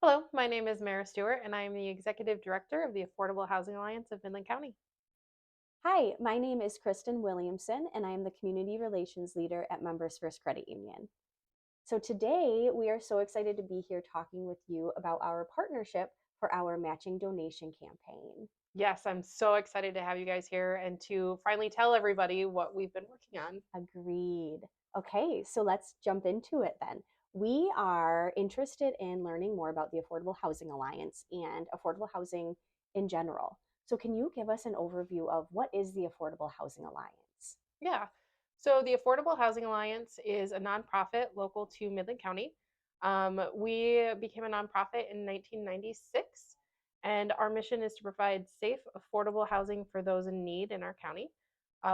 Hello, my name is Mara Stewart, and I am the Executive Director of the Affordable Housing Alliance of Midland County. Hi, my name is Kristen Williamson, and I am the Community Relations Leader at Members First Credit Union. So today, we are so excited to be here talking with you about our partnership for our matching donation campaign. Yes, I'm so excited to have you guys here and to finally tell everybody what we've been working on. Agreed. Okay, so let's jump into it then. We are interested in learning more about the Affordable Housing Alliance and affordable housing in general. So, can you give us an overview of what is the Affordable Housing Alliance? Yeah. So, the Affordable Housing Alliance is a nonprofit local to Midland County. We became a nonprofit in 1996, and our mission is to provide safe, affordable housing for those in need in our county.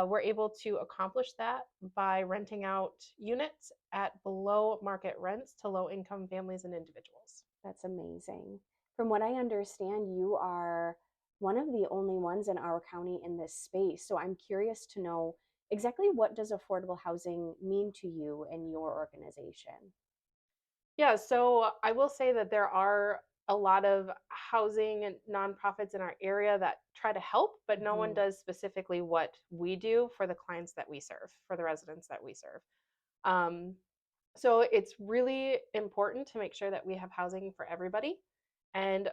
We're able to accomplish that by renting out units at below market rents to low income families and individuals. That's amazing. From what I understand, you are one of the only ones in our county in this space. So I'm curious to know exactly what does affordable housing mean to you and your organization? Yeah, so I will say that there are a lot of housing and nonprofits in our area that try to help, but no one Mhm. does specifically what we do for the clients that we serve, for the residents that we serve. Um, so it's really important to make sure that we have housing for everybody, and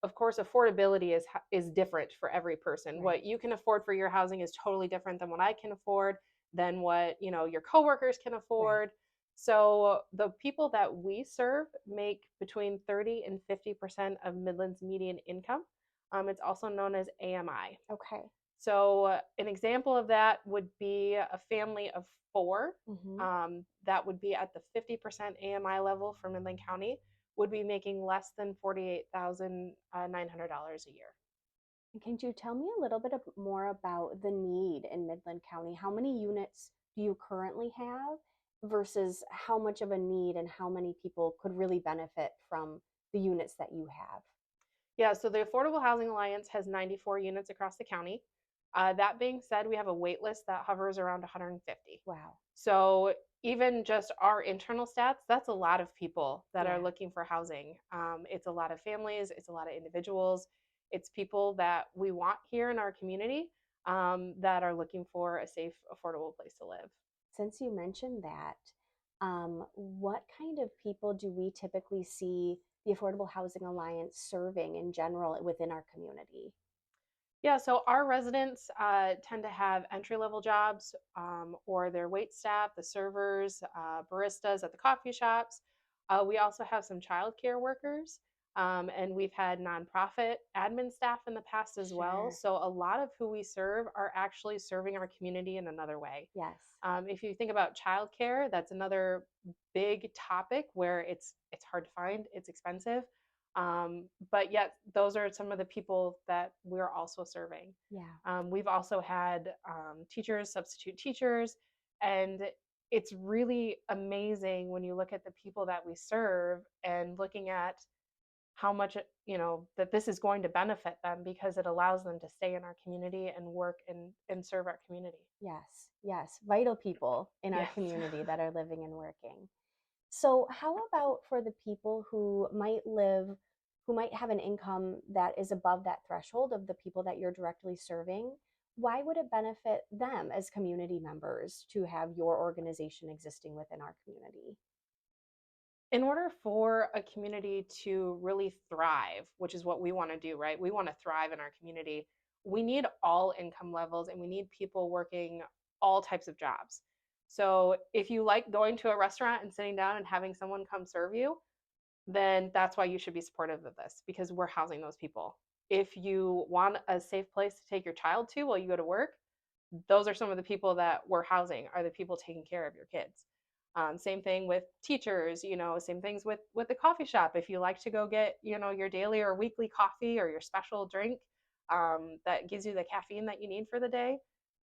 of course, affordability is different for every person. Right, What you can afford for your housing is totally different than what I can afford, than what your coworkers can right. afford. So the people that we serve make between 30 and 50% of Midland's median income. It's also known as AMI. Okay. So, an example of that would be a family of four, Hmm. that would be at the 50% AMI level for Midland County, would be making less than $48,900 a year. And can you tell me a little bit more about the need in Midland County? How many units do you currently have versus how much of a need and how many people could really benefit from the units that you have? Yeah, so the Affordable Housing Alliance has 94 units across the county. That being said, we have a wait list that hovers around 150. Wow. So even just our internal stats, that's a lot of people that are Yeah. looking for housing. It's a lot of families, it's a lot of individuals, it's people that we want here in our community, that are looking for a safe, affordable place to live. Since you mentioned that, what kind of people do we typically see the Affordable Housing Alliance serving in general within our community? Yeah, so our residents tend to have entry level jobs, or their wait staff, the servers, baristas at the coffee shops. We also have some childcare workers, and we've had nonprofit admin staff in the past as well. Sure. So a lot of who we serve are actually serving our community in another way. Yes. If you think about childcare, that's another big topic where it's hard to find, it's expensive, but yet those are some of the people that we're also serving. Yeah. We've also had teachers, substitute teachers, and it's really amazing when you look at the people that we serve and looking at how much that this is going to benefit them because it allows them to stay in our community and work and serve our community. Yes. Yes. Vital people in our Yes. community that are living and working. So, how about for the people who might have an income that is above that threshold of the people that you're directly serving? Why would it benefit them as community members to have your organization existing within our community? In order for a community to really thrive, which is what we want to do, right? We want to thrive in our community. We need all income levels and we need people working all types of jobs. So if you like going to a restaurant and sitting down and having someone come serve you, then that's why you should be supportive of this because we're housing those people. If you want a safe place to take your child to while you go to work, those are some of the people that we're housing, are the people taking care of your kids. Same thing with teachers, same things with the coffee shop. If you like to go get your daily or weekly coffee or your special drink, that gives you the caffeine that you need for the day,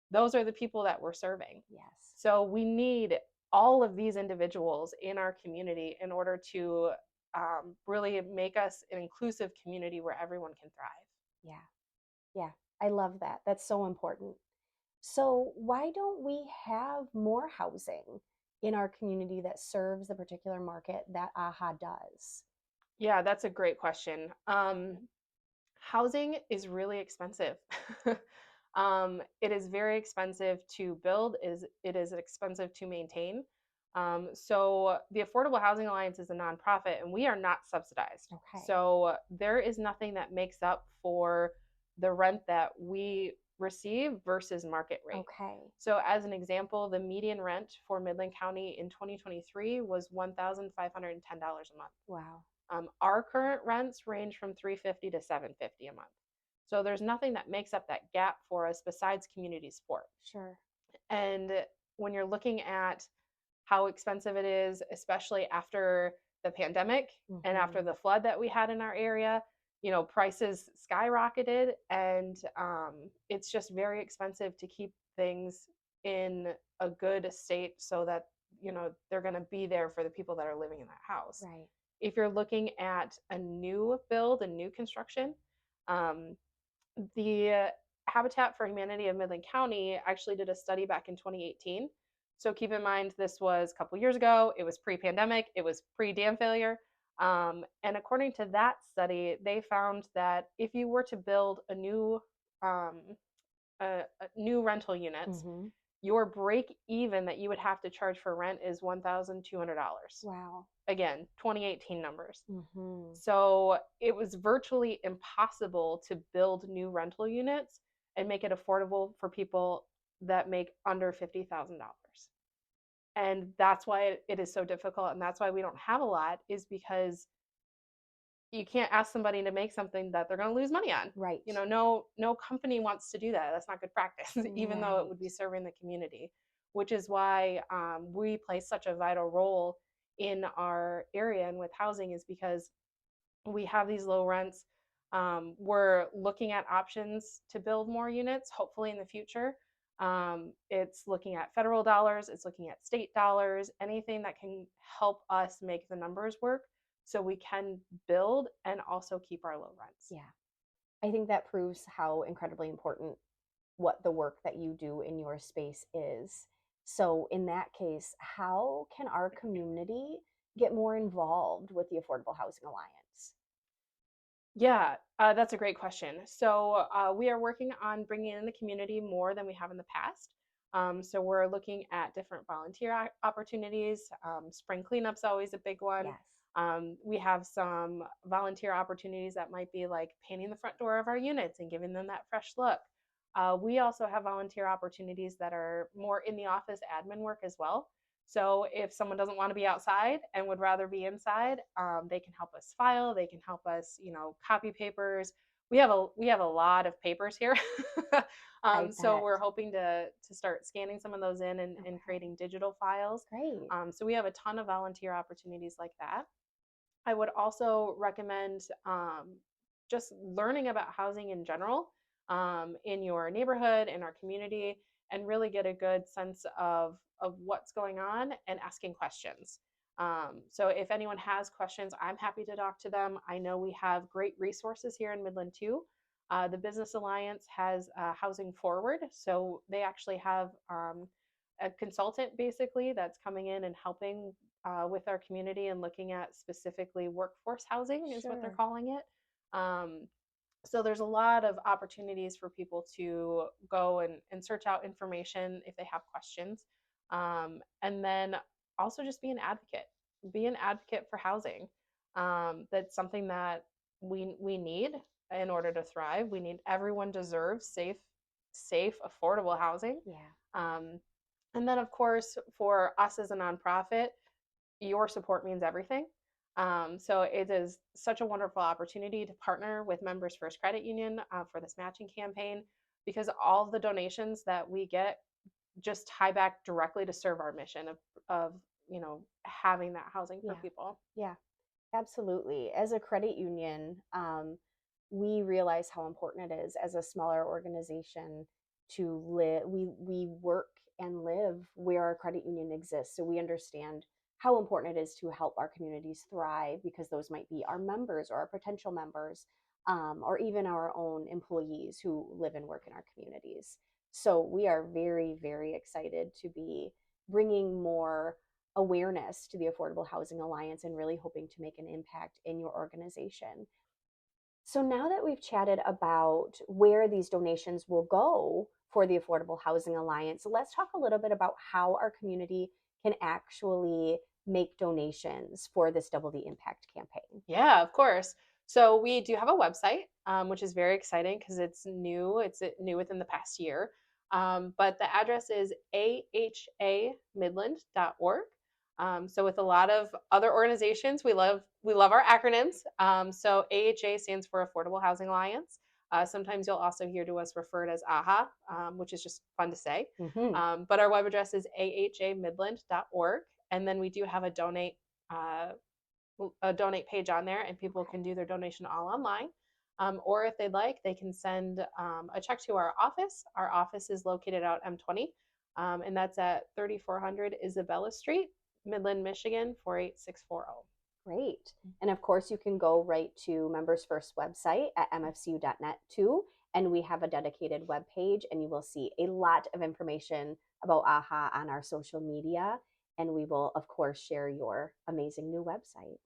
those are the people that we're serving. Yes. So we need all of these individuals in our community in order to really make us an inclusive community where everyone can thrive. Yeah. Yeah. I love that. That's so important. So, why don't we have more housing in our community that serves the particular market that AHA does? Yeah, that's a great question. Housing is really expensive. It is very expensive to build. It is expensive to maintain. So the Affordable Housing Alliance is a nonprofit, and we are not subsidized. Okay. So there is nothing that makes up for the rent that we receive versus market rate. Okay. So, as an example, the median rent for Midland County in 2023 was $1,510 a month. Wow. Our current rents range from 350 to 750 a month. So there's nothing that makes up that gap for us besides community support. Sure. And when you're looking at how expensive it is, especially after the pandemic and after Hmm. the flood that we had in our area, prices skyrocketed, and it's just very expensive to keep things in a good state so that they're going to be there for the people that are living in that house. Right. If you're looking at a new build, a new construction, um, the Habitat for Humanity of Midland County actually did a study back in 2018. So keep in mind, this was a couple years ago. It was pre pandemic, it was pre dam failure. And according to that study, they found that if you were to build um, a new rental units, Hmm. your break even that you would have to charge for rent is $1,200. Wow. Again, 2018 numbers. Hmm. So it was virtually impossible to build new rental units and make it affordable for people that make under $50,000. And that's why it is so difficult. And that's why we don't have a lot, is because you can't ask somebody to make something that they're going to lose money on. Right. No company wants to do that. That's not good practice, even though it Right. would be serving the community, which is why we play such a vital role in our area and with housing, is because we have these low rents. We're looking at options to build more units, hopefully in the future. It's looking at federal dollars, it's looking at state dollars, anything that can help us make the numbers work so we can build and also keep our low rents. Yeah. I think that proves how incredibly important what the work that you do in your space is. So, in that case, how can our community get more involved with the Affordable Housing Alliance? Yeah, that's a great question. So we are working on bringing in the community more than we have in the past. So we're looking at different volunteer opportunities. Spring cleanup's always a big one. Yes. We have some volunteer opportunities that might be like painting the front door of our units and giving them that fresh look. We also have volunteer opportunities that are more in the office admin work as well. So if someone doesn't want to be outside and would rather be inside, they can help us file. They can help us, copy papers. We have a lot of papers here, I so bet. we're hoping to start scanning some of those in and Okay. creating digital files. Great. So we have a ton of volunteer opportunities like that. I would also recommend just learning about housing in general, in your neighborhood, in our community, and really get a good sense of what's going on and asking questions. So if anyone has questions, I'm happy to talk to them. I know we have great resources here in Midland too. The Business Alliance has Housing Forward, so they actually have a consultant basically that's coming in and helping with our community and looking at specifically workforce housing, is what they're Sure. calling it. Um, so there's a lot of opportunities for people to go and search out information if they have questions. And then also just be an advocate. Be an advocate for housing. That's something that we need in order to thrive. Everyone deserves safe, affordable housing. Yeah. Um, and then, of course, for us as a nonprofit, your support means everything. So it is such a wonderful opportunity to partner with Members First Credit Union for this matching campaign, because all of the donations that we get just tie back directly to serve our mission of having that housing for Yeah. people. Yeah. Absolutely. As a credit union, we realize how important it is as a smaller organization to live. We work and live where our credit union exists, so we understand how important it is to help our communities thrive, because those might be our members or our potential members, or even our own employees who live and work in our communities. So we are very, very excited to be bringing more awareness to the Affordable Housing Alliance and really hoping to make an impact in your organization. So now that we've chatted about where these donations will go for the Affordable Housing Alliance, let's talk a little bit about how our community can actually make donations for this Double the Impact campaign. Yeah, of course. So we do have a website, which is very exciting because it's new. It's new within the past year. But the address is ahamidland.org. So with a lot of other organizations, we love our acronyms. So AHA stands for Affordable Housing Alliance. Sometimes you'll also hear to us referred as AHA, which is just fun to say. Hmm. But our web address is ahamidland.org, and then we do have uh, a donate page on there, and people can do their donation all online. Or if they'd like, they can send a check to our office. Our office is located out M20, and that's at 3400 Isabella Street, Midland, Michigan 48640. Great. And of course, you can go right to Members First website at mfcu.net too. And we have a dedicated web page, and you will see a lot of information about AHA on our social media. And we will, of course, share your amazing new website.